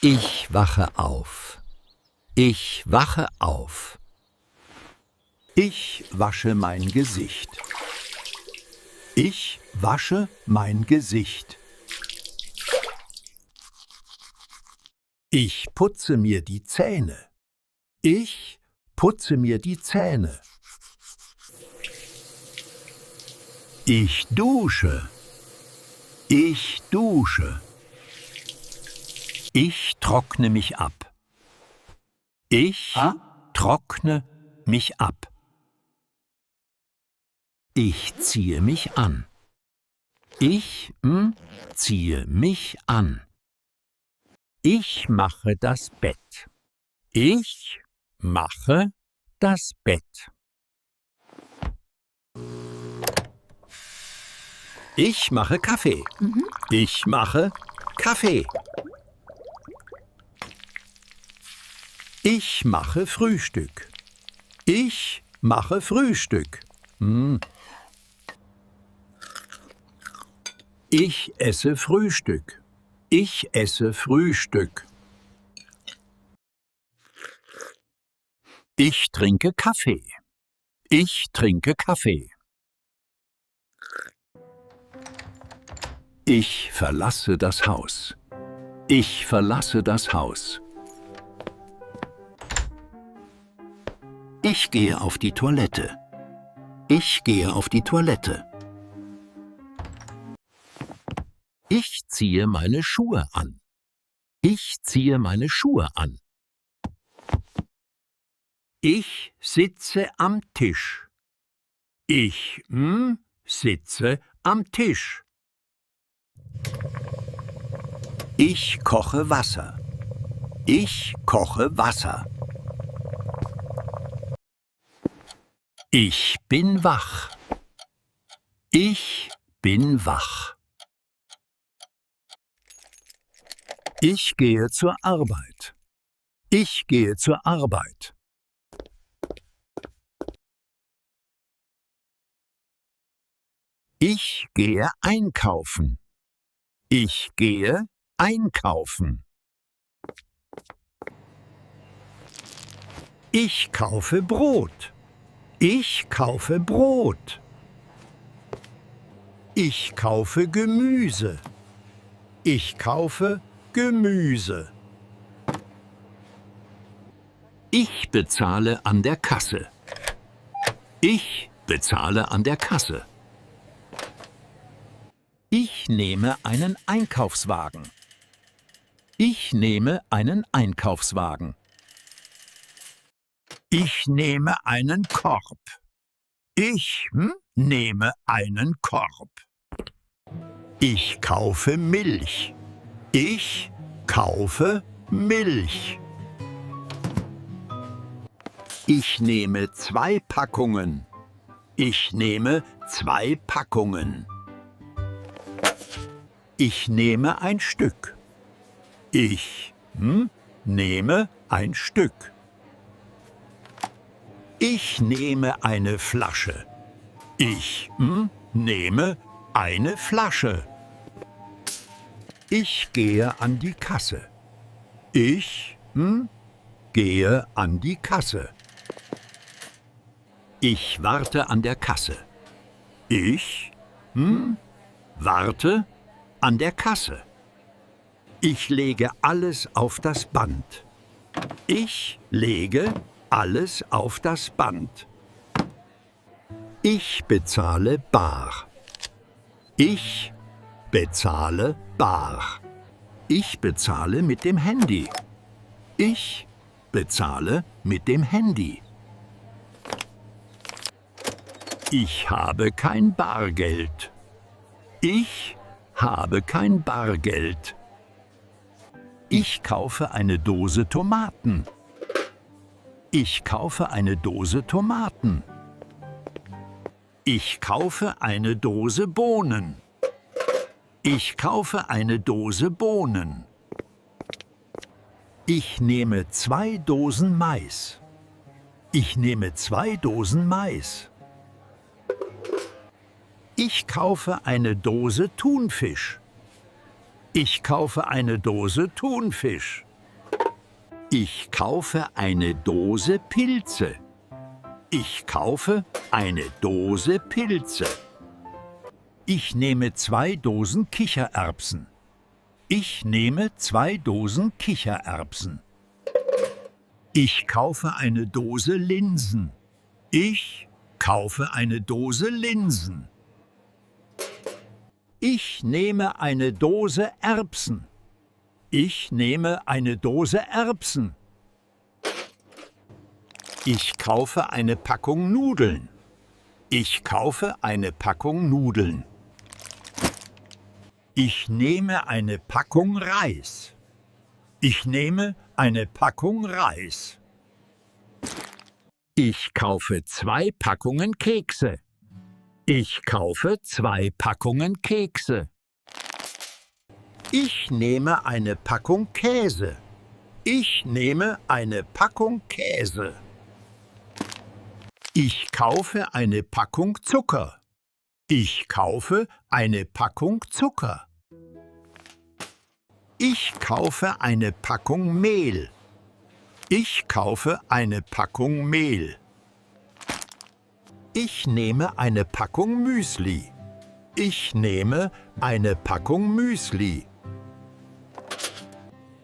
Ich wache auf. Ich wache auf. Ich wasche mein Gesicht. Ich wasche mein Gesicht. Ich putze mir die Zähne. Ich putze mir die Zähne. Ich dusche. Ich dusche. Ich trockne mich ab. Ich trockne mich ab. Ich ziehe mich an. Ich ziehe mich an. Ich mache das Bett. Ich mache das Bett. Ich mache Kaffee. Ich mache Kaffee. Ich mache Frühstück. Ich mache Frühstück. Ich esse Frühstück. Ich esse Frühstück. Ich trinke Kaffee. Ich trinke Kaffee. Ich verlasse das Haus. Ich verlasse das Haus. Ich gehe auf die Toilette. Ich gehe auf die Toilette. Ich ziehe meine Schuhe an. Ich ziehe meine Schuhe an. Ich sitze am Tisch. Ich sitze am Tisch. Ich koche Wasser. Ich koche Wasser. Ich bin wach. Ich bin wach. Ich gehe zur Arbeit. Ich gehe zur Arbeit. Ich gehe einkaufen. Ich gehe einkaufen. Ich kaufe Brot. Ich kaufe Brot. Ich kaufe Gemüse. Ich kaufe Gemüse. Ich bezahle an der Kasse. Ich bezahle an der Kasse. Ich nehme einen Einkaufswagen. Ich nehme einen Einkaufswagen. Ich nehme einen Korb. Ich nehme einen Korb. Ich kaufe Milch. Ich kaufe Milch. Ich nehme 2 Packungen. Ich nehme 2 Packungen. Ich nehme ein Stück. Ich nehme ein Stück. Ich nehme eine Flasche. Ich nehme eine Flasche. Ich gehe an die Kasse. Ich gehe an die Kasse. Ich warte an der Kasse. Ich warte an der Kasse. Ich lege alles auf das Band. Ich lege alles auf das Band. Ich bezahle bar. Ich bezahle bar. Ich bezahle mit dem Handy. Ich bezahle mit dem Handy. Ich habe kein Bargeld. Ich habe kein Bargeld. Ich kaufe eine Dose Tomaten. Ich kaufe eine Dose Tomaten. Ich kaufe eine Dose Bohnen. Ich kaufe eine Dose Bohnen. Ich nehme 2 Dosen Mais. Ich nehme 2 Dosen Mais. Ich kaufe eine Dose Thunfisch. Ich kaufe eine Dose Thunfisch. Ich kaufe eine Dose Pilze. Ich kaufe eine Dose Pilze. Ich nehme 2 Dosen Kichererbsen. Ich nehme 2 Dosen Kichererbsen. Ich kaufe eine Dose Linsen. Ich kaufe eine Dose Linsen. Ich nehme eine Dose Erbsen. Ich nehme eine Dose Erbsen. Ich kaufe eine Packung Nudeln. Ich kaufe eine Packung Nudeln. Ich nehme eine Packung Reis. Ich nehme eine Packung Reis. Ich kaufe 2 Packungen Kekse. Ich kaufe 2 Packungen Kekse. Ich nehme eine Packung Käse. Ich nehme eine Packung Käse. Ich kaufe eine Packung Zucker. Ich kaufe eine Packung Zucker. Ich kaufe eine Packung Mehl. Ich kaufe eine Packung Mehl. Ich nehme eine Packung Müsli. Ich nehme eine Packung Müsli.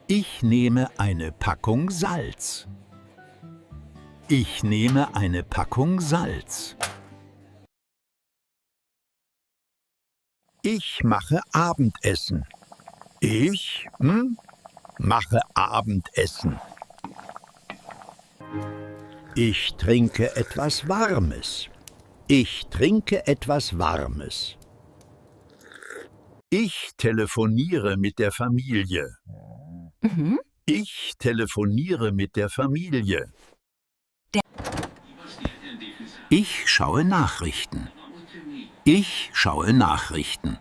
Ich nehme eine Packung Salz. Ich nehme eine Packung Salz. Ich mache Abendessen. Ich mache Abendessen. Ich trinke etwas Warmes. Ich trinke etwas Warmes. Ich telefoniere mit der Familie. Ich telefoniere mit der Familie. Ich schaue Nachrichten. Ich schaue Nachrichten.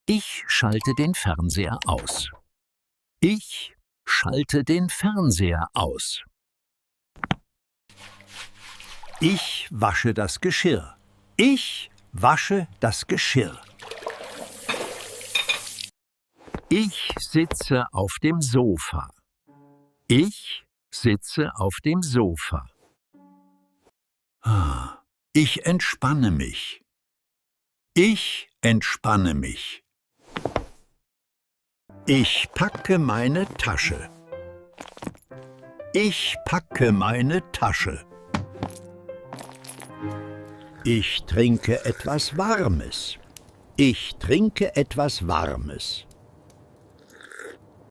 Ich schalte den Fernseher aus. Ich schalte den Fernseher aus. Ich wasche das Geschirr. Ich wasche das Geschirr. Ich sitze auf dem Sofa. Ich sitze auf dem Sofa. Ich entspanne mich. Ich entspanne mich. Ich packe meine Tasche. Ich packe meine Tasche. Ich trinke etwas Warmes. Ich trinke etwas Warmes.